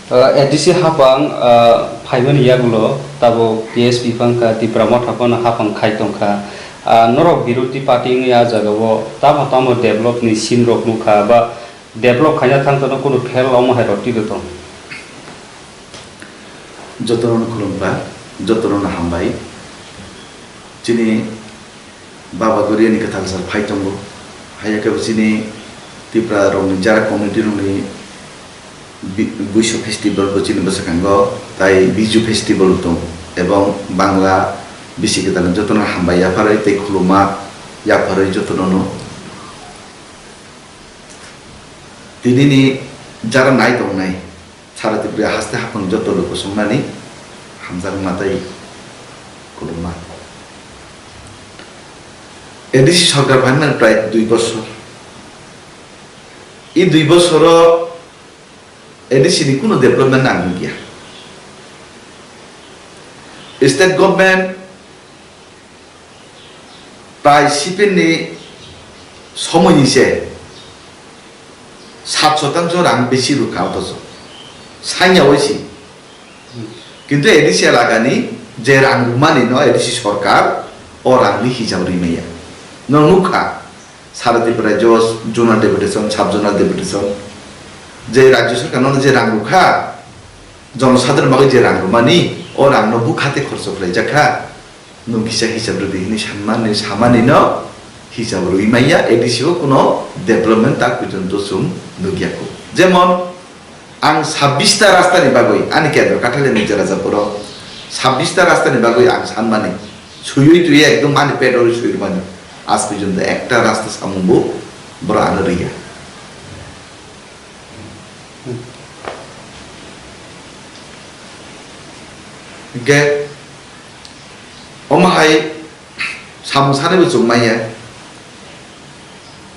edisi hapang phaiman yagulo tabo PSP pangka ti pramot hapon hapang khaitongkha norok biroti party ya jagao tamo develop ni simrok nukha ba develop khanya thangtono kono phel lama heroti to jotoron khulumba jotoron hambai chini baba goriani kathal sar phaitongo hayaka chini tipra rong jara community rong Buisho festival bocini basakango tai biju festival to ebong bangla bisi kita jotona hamba ya farai te khuluma ya farai jotono tinini jara nai dong nai sara tipra haste hapang jotono ko somani hamzar matai khuluma edisi সরকার ভাইমান প্রায় 2 বছর এই 2 বছর edisi kuno development nang dia state government প্রায় সিপিনি সময় নিছে 7% রাং বেশি রুখা অথচ সাইয়া হইছি কিন্তু এডিসি এলাকানি যে রাং রুমানি ন এডিসি সরকার ও রাংনি হিসাব রিমেয়া নুখা সারাদি প্রায় জজ zonal deputation sub zonal deputation যে রাজ্য সরকার যে রাং রুখা জনসাধারণ বাকি যে রাং রুমানি ও রাং নবু খাতে খরচ করে যাখা নুকিসা হিসাব রুদিনি সামানি ন হিসাব রুইমাইয়া এডিসিও কোনো ডেভেলপমেন্ট তাক পর্যন্ত সুম নুকিয়াকো যেমন আং 26টা রাস্তানি বাগৈ আনি কেন্দ্র কাঠালে নিজে রাজাপুর 26টা রাস্তানি বাগৈ আং সানমানি সুইই তুই একদম মানি পেটর সুইর মানি আজ পর্যন্ত একটা রাস্তা সামুবো বড় আনরিয়া গে ওমাহাই সামুসানেবো জমাইয়া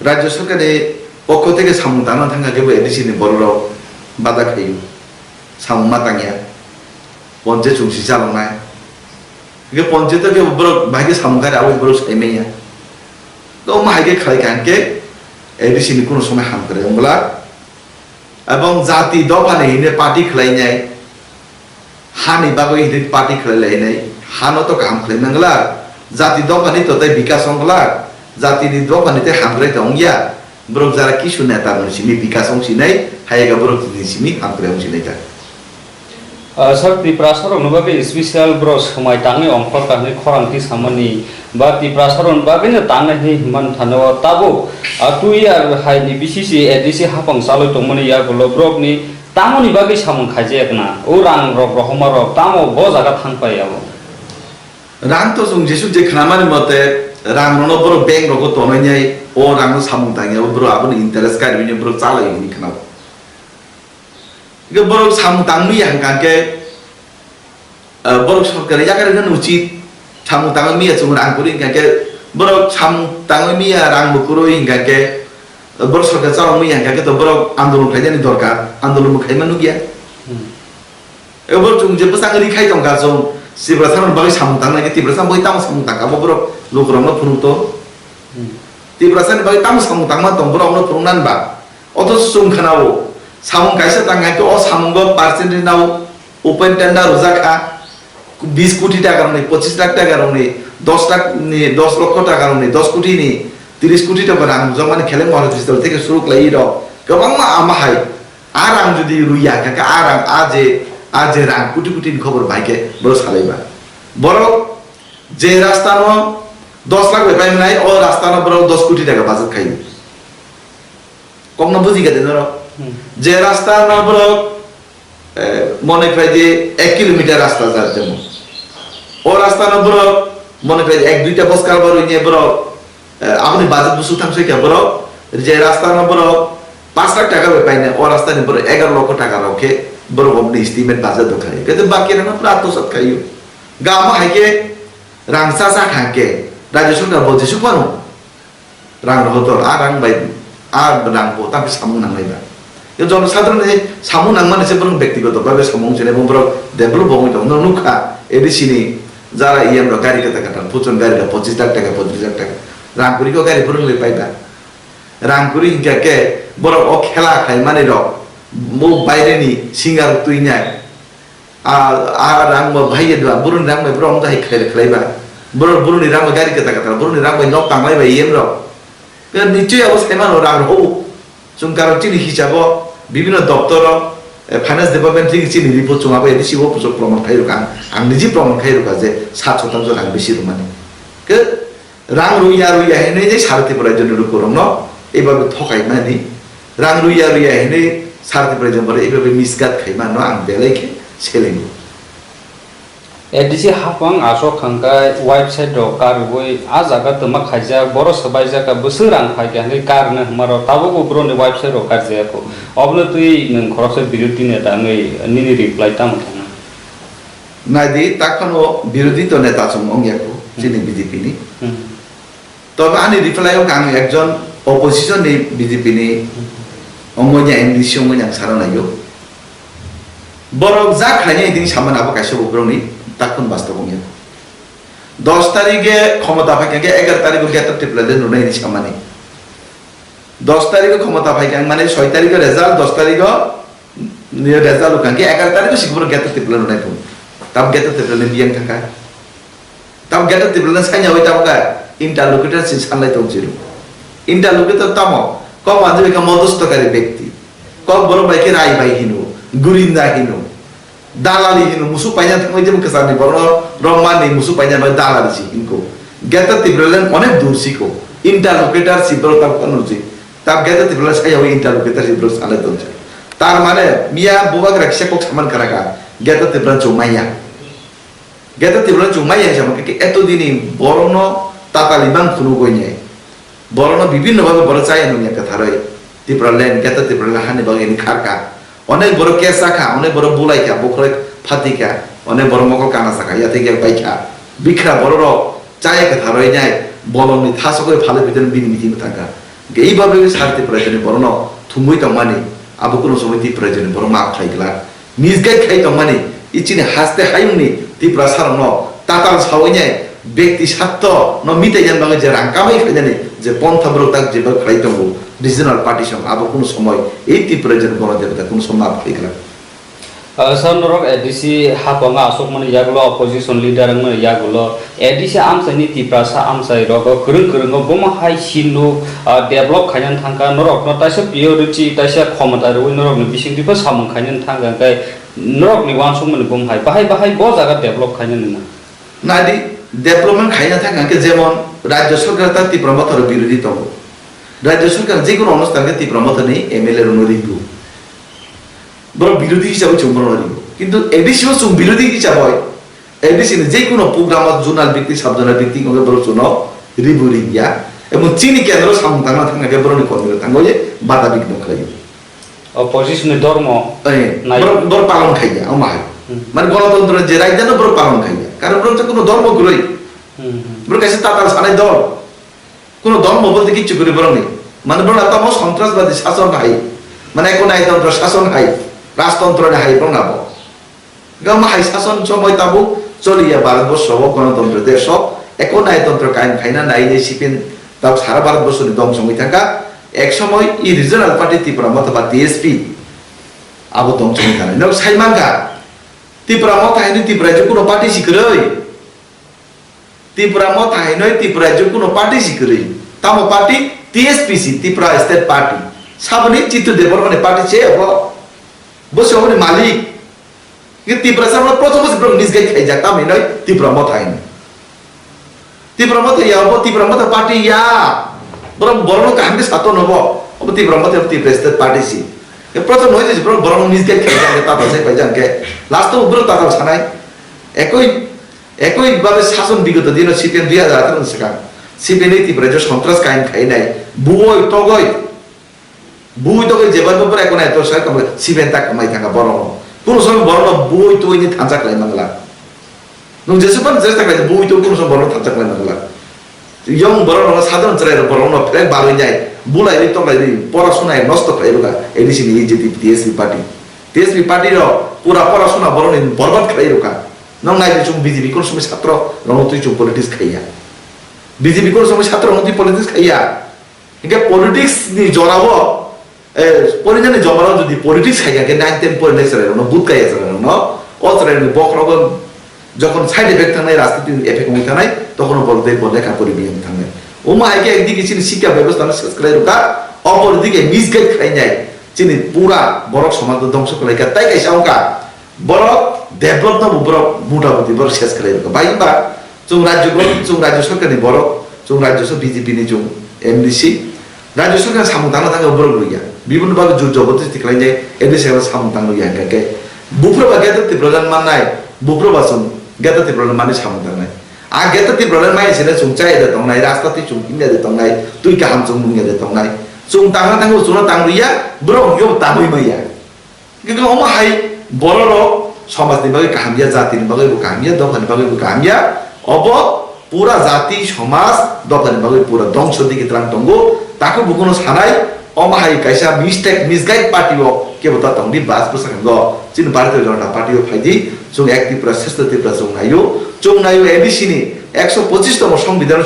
রাজ্য সরকারের পক্ষ থেকে সামু দানা থাঙ্গাকেবো এডিসিনি বড় বাধা খাইও সামু মাতাঙ্গিয়া পঞ্চায়েত চুংসি চালানায় গে পঞ্চায়েতকে বড় ভাইকে সামুখারে আবার বড় সাইমাইয়া তো ওমাহাইকে খাই কানকে এডিসিনি কোনো সময় হাম করে ওমলা এবং জাতি দফানে হিনে পার্টি খেলাইনাই হানি বাগৈ হিনে পার্টি খেলাইনাই হানো তো কাম খেলাইনাংলা জাতি দফানি তো তাই বিকাশ অংলা জাতিनि দফানিতে হামগ্রাই দংয়া ব্রক যারা কিছু নেতা মনসিনি বিকাশ অংসিনাই হাইগা ব্রক নিসিনি হামগ্রাই অংসিনাই তা sir Tripura saron babe special bros khomai tangi ongkhor karni khorangti samani ba Tripura saron babe ne tangi hi man thano tabo 2 year hai ni BCC ADC hapang salo tongmani ya golo brok ni tamoni babe samung khaje ekna o rang rok rohomar rok tamo bo jaga thangpai abo rang to jung jesu je khamani mote rang no bro bank rok to nai o rang samung tangi bro aboni interest card bini bro chalai ni khana গে বড় সামুতাংমি হাঙ্কাকে বড় সরকার জায়গায় না উচিত সামুতাংমি আছে রাংপুরি হাঙ্কাকে বড় সামুতাংমি রাংবুকুরো হাঙ্কাকে বড় সরকার চালামি হাঙ্কাকে তো বড় আন্দোলন খাইজানি দরকার আন্দোলন খাইমানু গিয়া এবার তুমি যে বসাঙ্গরি খাই দংকা জং সিব্রা সামন বাকি সামুতাংনাকে তিব্রা সাম বই তাম সামুতাংকা বড় লোকরম ফুরুতো তিব্রা সান বাকি তাম সামুতাংমা দং বড় অন্য ফুরুনান বা অথচ সুম খানাও সামুং কাইসা তাঙ্গাকে ও সামুঙ্গ পার্সেন্টেজ নাও ওপেন টেন্ডার রোজাখা 20 কোটি টাকার নেই 25 লাখ টাকার নেই 10 লাখ নেই 10 লক্ষ টাকার নেই 10 কোটি নেই 30 কোটি টাকা রাং জমানি খেলে মহারাষ্ট্র থেকে শুরু কলাই র গোবাং মা আমাহাই আর আং যদি রুইয়া কাকা আর আং আজে রাং কোটি কোটি খবর ভাইকে বড় সালাইবা বড় যে রাস্তা ন 10 লাখ পাই নাই ও রাস্তা ন বড় 10 কোটি টাকা বাজেট খাই কম না বুঝি গেছে ধরো যে রাস্তা নবর মনে করে যে 1 কিলোমিটার রাস্তা যার যেমন ও রাস্তা নবর মনে করে 1-2টা বাস কারবার হইছে বড় আপনি বাজেট বসু থামছে কে বড় যে রাস্তা নবর 5 লাখ টাকা পাই না ও রাস্তা নবর 11 লক্ষ টাকা রাখে বড় আপনি এস্টিমেট বাজেট দেখায় কিন্তু বাকি না পুরো আত্মসাৎ খাইও গাম হাইকে রাংসা সা খাকে রাজ্য সরকার বলছে সুপানো রাং হতো আর রাং বাই আর রাং বো তাকে সামু নাংলাইবা জনসাধারণের সামু নাংমানে সে বরং ব্যক্তিগতভাবে সমংসেন এবং বরং ডেভেলপ হইতো নুখা এডিসিনি যারা ইএম র গাড়ি কথা কাটান পুচন গাড়ি 25 লাখ টাকা 35 লাখ টাকা রাংপুরি কো গাড়ি পুরন লই পাইবা রাংপুরি কে বড় ও খেলা খাই মানে র mo bayre ni singar tuinya rang mo bhaiye dua burun rang mo brom dai khlai ba burun ni rang mo gari kata burun ni rang mo nok tanglai ba yem ro pe niche অবস্থায় মান rang ho sungkar chini hisabo bibino doptor finance department থেকে চিনি report চমাবে এদিছি ও পুজো প্রমাণ খাইরো কাং আং নিজে প্রমাণ খাইরো কা যে 7 শতাংশ রাং বেশি মানে কে রাং রুইয়া হেনে যে সারতে পড়ার জন্য রুকরং ন এইভাবে ঠকাই মানে রাং রুইয়া হেনে সারতে পড়ার জন্য এইভাবে মিসগাত খাই মান আং বেলাইকে ছেলেন এডিসি হাফাং আসক খাঙ্কাই ওয়েবসাইট র কারবই আ জায়গা তমা খাইজা বড় সবাই জায়গা বসুরাং ফাইকে হানি কারনে হামারো তাবো ব্রনে ওয়েবসাইট র কারজাকো অবলে তুই নং খরসে বিরতি নেতা নই নিনি রিপ্লাই তাম থানা নাইদি তাকনো বিরোধী তো নেতা সম অংয়াকো যিনি বিজেপি নি তবে আনি রিপ্লাই ও কাং একজন অপোজিশন নি বিজেপি নি অময়া এমডিসি অময়া সারানায়ো বড় যা খাইনি দিন সামান আবো কাইসো ব্রনি তাকুন বাস্তবঙ্গে 10 তারিখে ক্ষমতা পাইকে 11 তারিখে গেটর টিপলে নুনাই নি সামানি 10 তারিখে ক্ষমতা পাইকে মানে 6 তারিখে রেজাল্ট 10 তারিখে রেজাল্ট কাঙ্কে 11 তারিখে শিখবর গেটর টিপলে নুনাই পুন তাব গেটর টিপলে বিয়াং থাকা তাব গেটর টিপলে সাইনা হই তাবকা ইন্টারলোকুটর সি সানলাই তংজিরু ইন্টারলোকুটর তামো কম আজবে কা মধ্যস্থকারী ব্যক্তি কম বড় বাইকে রাই বাই হিনু গুরিন্দা হিনু dalali hinu musuh panjang tengok je kesan di bawah roman ni musuh panjang bagi dalali sih inko gata tibelan onek dur sih ko interlocutor sih bro tak kan uji tak gata tibelan saya wih interlocutor sih bro salah tuh tar mana mia buat gerak siapa kok saman keraga gata tibelan cuma ya sama kayak itu dini borono tata libang kunu gonya borono bibin nawa borosaya nunya katharai tibelan gata tibelan hani bagi ini karka অনেক বড় কেসাখা অনেক বড় বুলাইখা বকরে ফাতিকা অনেক বড় মকল কানাসাখা ইয়া থেকে বাইখা বিখরা বড় চায়কে থারই যায় বলনি থাস করে ফালে ভিতরে বিনিমিতি থাকা এইভাবে সারতে প্রয়োজনে বড় ন থুমুই তমানি আবু কোন সময় তি প্রয়োজনে বড় মা খাইগলা নিজগাই খাই তমানি ইচিনে হাসতে হাইমনি তি প্রসার ন তাতাল সাওই যায় ব্যক্তি স্বার্থ ন মিতে জান বাগে যে রাঙ্কামাই খাইজানি যে পন্থা বড় তাক যে খাই তমু রিজনাল পার্টি সঙ্গে আবার কোন সময় এই তীব্রজন গণদেবতা কোন সময় হইগলা সানরক এডিসি হাপঙ্গা আসক মানে ইয়াগুলো অপোজিশন লিডার মানে ইয়াগুলো এডিসি আমসাইনি তিপ্রাসা আমসাই রগ গরং গরং বম হাই সিনু ডেভেলপ খাইনান থাকা নরক ন তাইসা পিওরিটি তাইসা ক্ষমতা রই নরক नि बिसिं दिफा सामं खाइनान थांगा गाय नरक नि वान सम মানে বম হাই বাহাই ব জায়গা ডেভেলপ খাইনান না নাদি ডেভেলপমেন্ট খাইনা থাকা যেমন রাজ্য সরকার তার তীব্র মতের বিরোধী তব রাজ্য সরকার যে কোনো অনুষ্ঠানকে তীব্র মত নেই এমএলএ অনুরোধ বড় বিরোধী হিসাবে চুম্বন দিব কিন্তু এডিসি ও বিরোধী হিসাবে এডিসি যে কোনো প্রোগ্রাম জোনাল ব্যক্তি সাবজোনাল ব্যক্তি কোকে বড় শুনো রিবুরি গিয়া এবং চিনি কেন্দ্র সামতানা থাকা বড় কর্মীরা থাঙ্গো যে বাধা বিঘ্ন খাই অপোজিশনের ধর্ম বড় পালন খাইয়া আমার মানে গণতন্ত্র যে রাজ্য বড় পালন খাইয়া কারণ বড় কোনো ধর্ম গুলোই বড় কাছে তাতার সানাই দল কোনো ধর্ম বলতে কিচ্ছু করে বড় নেই মানে বড় তম সন্ত্রাসবাদী শাসন হাই মানে এখন নাইতন্ত্র শাসন হাই রাজতন্ত্র হাই বনাব গাম হাই শাসন সময় তাবু চলিয়া ভারতবর্ষ গণতন্ত্র দেশ এখন নাইতন্ত্র কায়েম খাইনা নাই যে সিপিএন তাও সারা ভারতবর্ষ দম সময় থাকা এক সময় ই রিজনাল পার্টি ত্রিপুরা মত বা টিএসপি আবু দম সময় থাকা নক সাইমাঙ্গা ত্রিপুরা মত হাইনি ত্রিপুরা যে কোনো পার্টি শিখরই ত্রিপুরা মত হাইনি ত্রিপুরা যে কোনো পার্টি শিখরই তাম party TSPC Tripura state party সাবনি চিত্তদেব বর্মনে পার্টি চে বসে হবনি মালিক কিন্তু ত্রিপুরা সামনে প্রথম বসে নিজগাই খাই যা তাম নয় ত্রিপুরা মত হাইনি ত্রিপুরা মত ইয়া হবো ত্রিপুরা মত পার্টি ইয়া বরং বর্ণ কাহাকে সাতো নব হবো ত্রিপুরা মত ত্রিপুরা স্টেট পার্টি সি প্রথম হয়ে যাচ্ছে বরং নিজগাই খাই যা তাতা সে পাই জানকে লাস্ট উপর তাতা ছানাই একই ভাবে শাসন বিগত দিন সিপিএম 2018 সাল সিপিএন ত্রিপুরা যে সন্ত্রাস কায়েম খাই নাই বুই তগই যেবার ব্যাপারে এখন এত সাহেব সিপিএন তা কামাই থাকা বড় কোন সময় বড় বুই তো ইনি থাঞ্চা খাই মাংলা নং যেসব চেষ্টা খাই বুই তো কোন সময় বড় থাঞ্চা খাই মাংলা ইয়ং বড় সাধারণ চলে বড় ফ্ল্যাগ বাড়ি যায় বুলাই রে তলাই রে পড়াশোনায় নষ্ট খাই রোগা এডিসি নি যে টিএসপি পার্টির পুরা পড়াশোনা বড় বরবাদ খাই রোগা নং নাই চুম বিজেপি কোন সময় ছাত্র রণতুই চুম পলিটিক্স খাইয়া বিজেপি কোন সময় ছাত্র রণতুই পলিটিক্স খাইয়া ইনকে পলিটিক্স নি জড়াবো পরিণামে জমানো যদি পলিটিক্স খাইয়াকে 9-10 পরিণাম চালানো না বুত খাইয়া চালানো ও চালানো বকরগন যখন সাইড এফেক্ট থানায় রাজনীতির এফেক্ট হয়ে থানায় তখন বলতে লেখা পরিবিয়াম থানায় ও মাইকে একদিকে চিনি শিক্ষা ব্যবস্থা শেষ করে রোকা অপরদিকে মিসগাইড খাই যায় চিনি পুরা বড় সমাজ ধ্বংস করে তাই কাইসা ওকা বড় ডেভেলপ না বড় মোটামুটি বড় শেষ করে রোকা বাইবা जों राज्य सरकारनि बर जों राज्य सरकार बीजेपी नि जों एमडीसी राज्य सरकार सामु दाना दागा बर गया विभिन्न बाग जो जबरदस्ती खालाय एमडीसी सामु दानो या के बुफ्रबा गेतति प्रधान माननाय बुफ्रबा जों गेतति प्रधान माने सामु दानाय आ गेतति प्रधान माने सेने जों चाय दे तंनाय रास्ताति जों किने दे तंनाय तुइ गाहाम जों मुंगे दे तंनाय जों दाना दागो जों तांगरिया ब्र यो ताबुइ माया किन्तु अमा हाय बररो समाजनि बागै कामिया जातिनि बागै कामिया दफानि बागै कामिया अब पूरा जाति समाज दफानि बागै पूरा ध्वंस दिके त्रां दंगो ताको बुकुनो सानाय अमाहाय कायसा मिस्टेक मिसगाइड पार्टीओ केबता तंगनि बास प्रसंग चिन भारतीय जनता पार्टीओ फाइदि जों एक्टिभ प्रोसेस तिप्रा जों नायो एडीसी नि 125 तम संविधान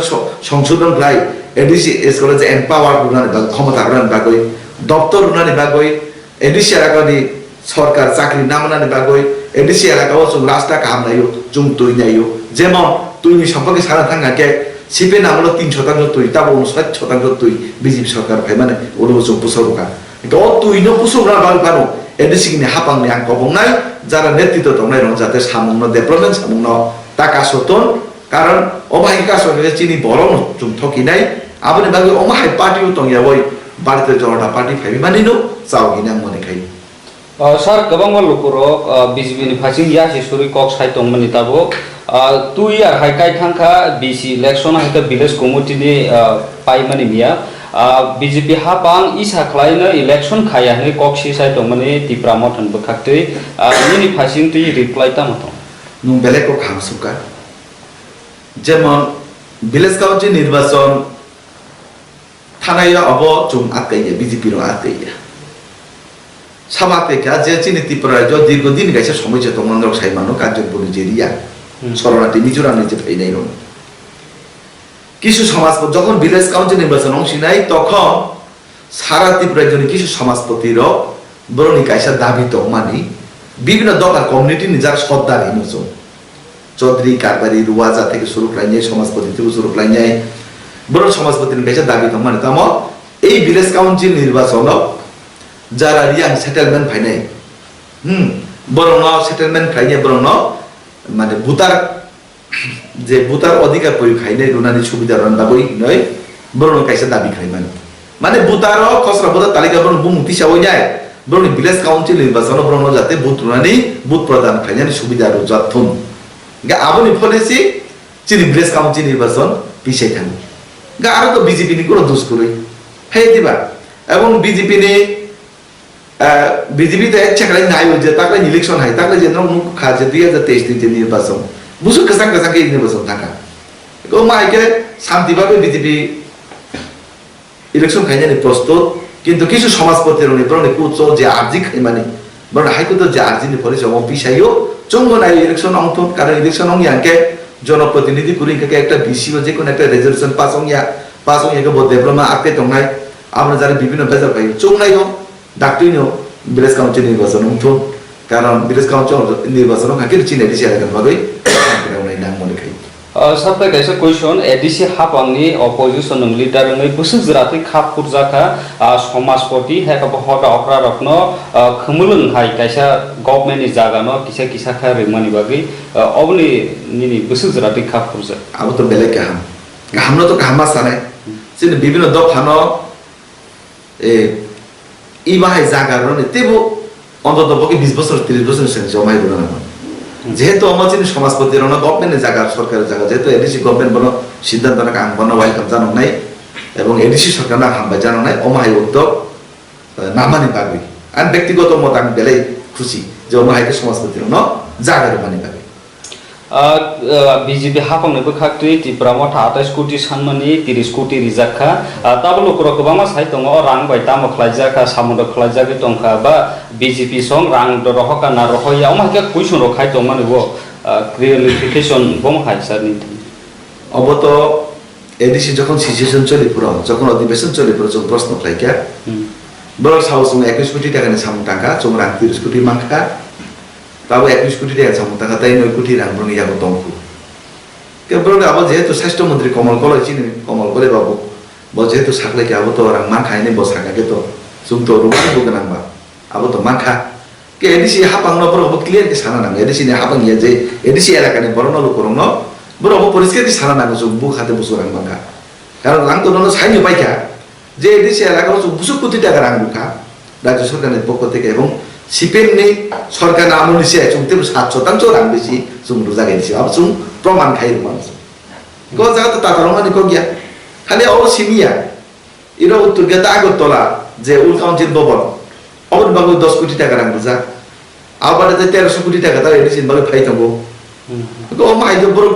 संशोधन राय एडीसी एस कलेज एम्पावर रुनानि बागै क्षमता रुनानि बागै दप्तर रुनानि बागै एडीसी आरागनि सरकार चाकरी नामनानि बागै एडीसी आरागाव जों राष्ट्र काम नायो जों तुइ नायो जेमन तुइनि सम्पर्के सारा थांगाके सिपे नामलो 3% तुइ ताबो 60% तुइ बीजेपी सरकार फाइ माने ओरो जों पुसरुका तो तुइनो पुसुग्रा बालफानो एडीसी नि हापांनि आं कबंनाय जारा नेतृत्व दंनाय रं जाते सामुंनो डेभलपमेन्ट सामुंनो ताका सतन कारण अबाहि कासोने चिनि बरं जों थकिनाय आबनि बागै अमाहाय पार्टीओ तंया वय भारतीय जनता पार्टी फाइ मानिनो चावगिना मनिखाय सर गोबां लोगोरक बीजेपी नि फासिं या सिसुरि कक साइतं मनि ताबो तुइ आर हाइकाय थांखा बीसी इलेक्शन हाइका विलेज कमिटी नि पाइमानि मिया बीजेपी हापां इसा खलायनो इलेक्शन खायानि कक सि साइतं मनि तिप्रा मथन बखाक्तै नि फासिं तुइ रिप्लाइ तामतो नु बेलेको खामसुका जेमन विलेज काउन्सिल निर्वाचन थानाया अब जों आतैया बीजेपी रो आतैया सामाते क्या जे चिनि त्रिपुरा जो दीर्घदिन गाइसे समय दंमन साइमानो काजनपुर जेरिया शरणार्थी मिजोराम निजे फैनाय रं किछु समाजपति যখন ভিলেজ কাউন্সিল নির্বাচন অংশিনাই তখন সারা ত্রিপুরার জন্য কিছু সমাজপতির বরনি কাইসা দাবি তো মানি বিভিন্ন দফার কমিউনিটি নিজার শ্রদ্ধা নিনছো চৌধুরী কারবারি রুয়াজা থেকে শুরু করাইনে সমাজপতি থেকে শুরু করাইনে বড় সমাজপতির কাইসা দাবি তো মানি তাম এই ভিলেজ কাউন্সিল নির্বাচন যারা রিয়াং সেটেলমেন্ট ফাইনাই বরং সেটেলমেন্ট ফাইনে বরং মানে ভোটার অধিকার পরি খাইনে রুনানি সুবিধা রান্না বই নয় বরং কাইসা দাবি খাই মানে ভোটার খসড়া ভোটার তালিকা বরং মুক্তি সাবই যায় বরং ভিলেজ কাউন্সিল নির্বাচন বরং যাতে ভোট রুনানি ভোট প্রদান খাইনানি সুবিধা যথন গা আবনি ফলেছি চিনি ভিলেজ কাউন্সিল নির্বাচন পিছাই থাকি গা আরো তো বিজেপি নি কোনো দোষ করে হেই দিবা এবং বিজেপি নি বিজেপি তো এক চাকরি নাই যে তাকলে ইলেকশন হয় তাকলে যে মুখ খাজে 2023 তে নির্বাচন বুঝো কেসাং কে নির্বাচন থাকা ও মাইকে শান্তিভাবে বিজেপি ইলেকশন খাইনি প্রস্তুত কিন্তু কিছু সমাজপতির বরং কুচ যে আর্জি খাই মানে বরং হাইকোর্ট যে আর্জি নি পরে জমা পিছাইও চঙ্গ নাই ইলেকশন অংশ কারণ ইলেকশন অং ইয়াকে জনপ্রতিনিধি কুরি একটা বিসিও যে কোন একটা রেজলিউশন পাস অংয়াকে বহুত ডেভেলপমেন্ট আকে তংনাই আমরা যারা বিভিন্ন বেজার পাই চংনাইও ডাক্তারিনো ভিলেজ কাউন্সিল নির্বাচন অংশ কারণ ভিলেজ কাউন্সিল নির্বাচন কাকে চিনে দিছে এলাকার ভাবে নাই নাম মনে খাই सबटा कैसे क्वेश्चन एडीसी हापांनि अपोजिशन लिडार नै बुसु जराथै खापुर जाखा समाजपति हेका बहटा अकरा रखनो खमुलुन हाय कैसा गभर्नमेन्ट नि जागानो किसा किसा खा रेमानि बागै अबनि निनि बुसु जराथै खापुर जा अब तो बेले गाहामनो तो गाहामा साने सिन विभिन्न दफानो इ बाहाय जागारो ने तेबो অন্তত 20 বছর 30 বছর সেন জমাই দিল না যেহেতু আমাদের সমাজপতির না গভর্নমেন্টের জায়গা সরকারের জায়গা যেহেতু এডিসি গভর্নমেন্ট বনো সিদ্ধান্ত না কাম বনো ওয়েলকাম জানো নাই এবং এডিসি সরকার না হামবা জানো নাই অমাহাই উদ্যোগ নামানি পাবি আর ব্যক্তিগত মত আমি বেলে খুশি যে অমাহাইকে সমাজপতির না জায়গার মানি পাবি बीजेपी हाफांनोबो खाक्तै तिप्रामा 28 कोटी सानमानि 30 कोटी रिजाखा ताबलो कोरा गोबां साइ दङ रां बाय ताम खलाइजाखा सामन्द खलाइजाखै दंखा बा बीजेपी सं रां दरहका ना रहया अमाके कुइसन रखाय दंमाने वो क्लियारिफिकेशन बम हाय सारनि अब तो एडिसी যখন সিচুয়েশন চলে পুরো যখন অধিবেশন চলে পুরো যখন প্রশ্ন খাইকা borok sawo sung 21 koটি টাকা ni samung tangka sung rang 30 koটি mangka tabo 21 koটি টাকা samung tangka tai 9 koটি rang borok yago tongku ke borok abo jehetu স্বাস্থ্য মন্ত্রী কমল কলয় চিনি কমল করে বাবু bo jehetu sakle ke abo to rang mangka ini bo saka ke to sung to rumah bu ganang ba abo to mangka ke edisi hapang no borok clear ke sana nang edisi ni hapang ya je edisi elaka ni borok no lu korong no borok bo poriskar di sana nang sung bu khate busu rang mangka karon lang to no sainyo paika যে এদেশে এলাকা বুঝু কোটি টাকা রাং বুকা রাজ্য সরকারের পক্ষ থেকে এবং সিপিএম নেই সরকার আমল নিছে 7% রাং বেশি জুম রোজা গেছি আবসুম প্রমাণ খাইর মানুষ গো জায়গা তো তাতার মানে কো গিয়া খালি ও সিমিয়া ইরা উত্তর গেতা আগরতলা যে উল কাউন্সিল ভবন অবর বাবু 10 কোটি টাকা রাং বুঝা আবার যে 1300 কোটি টাকা তার এদেশে বাবু ফাইতাঙ্গো গো মাই তো বড়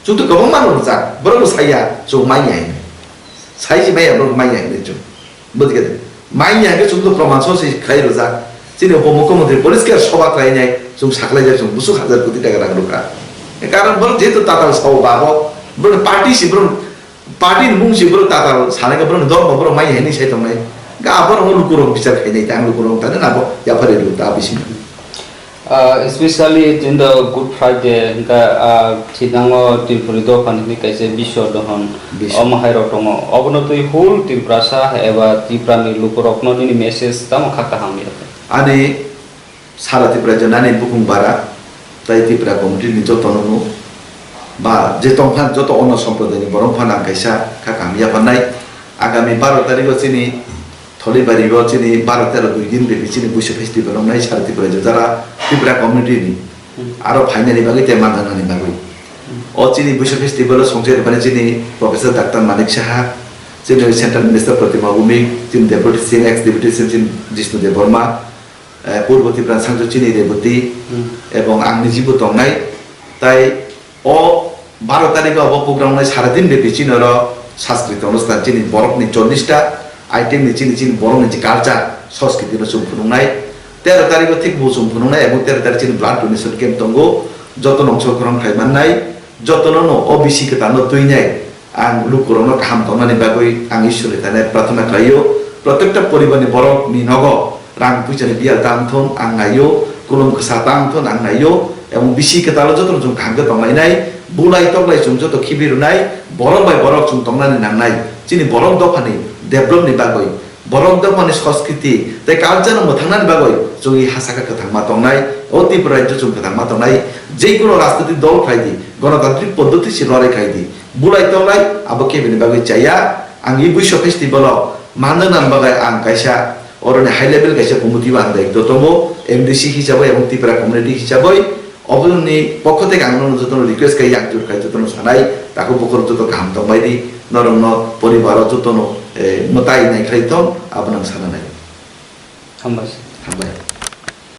চুম তো গবং মানুষ বুঝা বড় সাইয়া জো মাইয়াই 사이지 마야 뭐 마이야 그랬죠. 뭐게 마이야 그 정도 프로만 소시 가이로자. 지금 뭐 먹고들 버리스케 소바트라이냐 좀 사클라이자 좀 무슨 하자 그때 내가 그럴까. कारण बर जेतो ताताल सौ बाबो बर पार्टी सी बर पार्टी मुंग सी बर ताताल साने का बर दर बर माइ हेनी छै तमै गा बर हो लुकुरो बिचार खैनै ताङ लुकुरो तने नाबो या फरे लु ता बिसिन especially in the Good Friday ka chidango Tripura do pani kaise bisho dohon omhairo tongo obno tui hul Tripurasa eba Tripurani lukurokno ni message tamo khata hammi ani sara Tripura janani bukung bara tai Tripura community ni jotono ba je tongphan joto ono sampradani borong phana kaisa khamia panai agami 12 tarikh chini थोड़ी बारी वो चीनी 12-13 दुई दिन baby चीनी Bush festival हम नहीं सारती पड़े जो जरा त्रिपुरा कम्युनिटी नी आरो फाइनली बाकी ते मानना नहीं बाकी और चीनी बुश फेस्टिवल संजय बने चीनी प्रोफेसर डॉक्टर मानिक शाह चीनी सेंट्रल मिनिस्टर प्रतिमा भूमि चीनी deputy CM x deputy CM चीनी जिष्णु देव वर्मा पूर्व त्रिपुरा सांसद चीनी रेवती एवं आंनि जीबो दंनाय ताई ओ 12 तारिख अब प्रोग्राम नै सारा दिन बेबी चीनी र सांस्कृतिक अनुष्ठान चीनी बरफनि 40टा आइटेम नि चिनि चिनि बरं नि कल्चर संस्कृति न सुफुनुनाय 13 तारिख थिक बु सुफुनुनाय एबं 13 तारिख चिनि ब्लाड डोनेशन केम्प दंगो जतन अंशग्रहण खायमाननाय जतन न ओबीसी के तानो तुइनाय आं लुकुरनो काम तनानि बागै आं इसोरनि ताने प्रार्थना खायो प्रत्येकटा परिबारनि बरं नि नगो रां पुइसानि बिया दामथन आं नायो कुलुम खसा दामथन आं नायो एबं बिसि के तालो जतन जों खांगो तंलायनाय बुलाय तंलाय जों जत खिबिरुनाय बरं बाय बरं जों तंनानि नांनाय चिनि बरं दफानि डेभलप नि बागै बरं दफानि संस्कृति तै कालचार मोथांनानि बागै जोंनि हासाखा कथांमा तंनाय अतिपुरा राज्य जों कथांमा तंनाय जेकुनो राजनीतिक दल खायदि गणतान्त्रिक पद्धति सि लड़ाई खायदि बुलाय तंलाय आबो केबिनि बागै चाया आं इ बुश फेस्टिवल मानना बागै आं कायसा अरनि हाई लेभेल कायसा कमिटि बानदाय दतमो एमडीसी हिसाबै एबं त्रिपुरा कम्युनिटी हिसाबै अबनि पक्ष থেকে आं जतन रिक्वेस्ट खाय याक्टुर खाय जतन सानाय ताको बखर जत काम तंबायदि नरम परिवार जतन मताई नाय खायथम आपनां सानाय हामबाय